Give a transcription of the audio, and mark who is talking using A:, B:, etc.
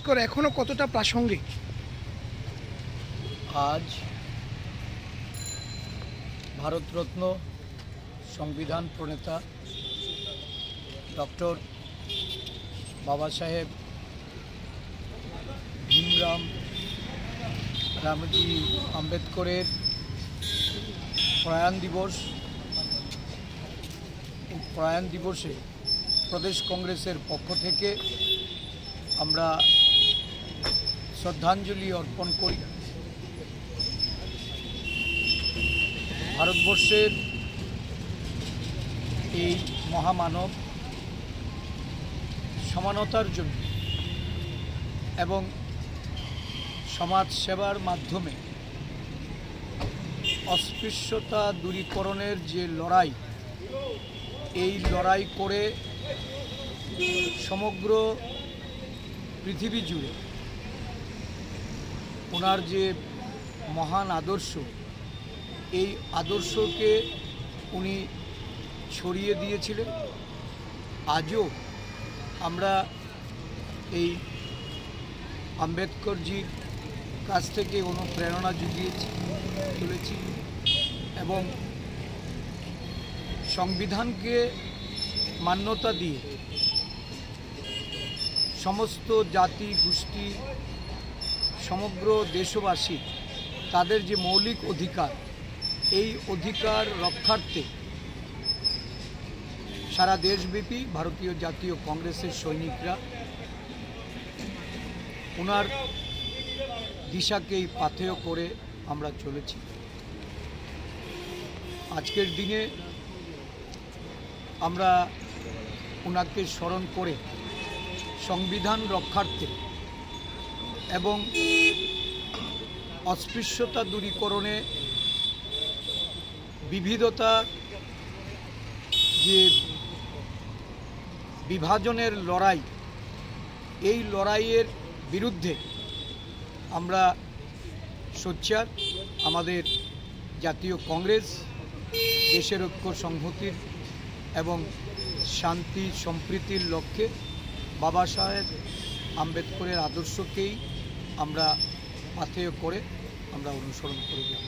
A: আম্বেদকর এখনো কতটা প্রাসঙ্গিক?
B: আজ ভারতরত্ন সংবিধান প্রণেতা ডক্টর বাবা সাহেব ভীমরাম রামজি আম্বেদকরের প্রয়াণ দিবস। এই প্রয়াণ দিবসে প্রদেশ কংগ্রেসের পক্ষ থেকে আমরা শ্রদ্ধাঞ্জলি অর্পণ করি। ভারতবর্ষের এই মহামানব সমানতার জন্য এবং সমাজ সেবার মাধ্যমে অস্পৃশ্যতা দূরীকরণের যে লড়াই, এই লড়াই করে সমগ্র পৃথিবী জুড়ে ওনার যে মহান আদর্শ, এই আদর্শকে উনি ছড়িয়ে দিয়েছিলেন। আজও আমরা এই আম্বেদকরজির কাছ থেকে অনুপ্রেরণা জুগিয়েছি তুলেছি এবং সংবিধানকে মান্যতা দিয়ে সমস্ত জাতি গোষ্ঠী সমগ্র দেশবাসী তাদের যে মৌলিক অধিকার, এই অধিকার রক্ষার্থে সারা দেশব্যাপী ভারতীয় জাতীয় কংগ্রেসের সৈনিকরা ওনার দিশাকেই পাথেয় করে আমরা চলেছি। আজকের দিনে আমরা ওনাকে স্মরণ করে সংবিধান রক্ষার্থে এবং অস্পৃশ্যতা দূরীকরণে বিবিধতা যে বিভাজনের লড়াই, এই লড়াইয়ের বিরুদ্ধে আমরা সোচ্চার। আমাদের জাতীয় কংগ্রেস দেশের ঐক্য সংহতির এবং শান্তি সম্প্রীতির লক্ষ্যে বাবা সাহেব আম্বেদকরের আদর্শকেই আমরা পাথেয় করে আমরা অনুসরণ করে যাব।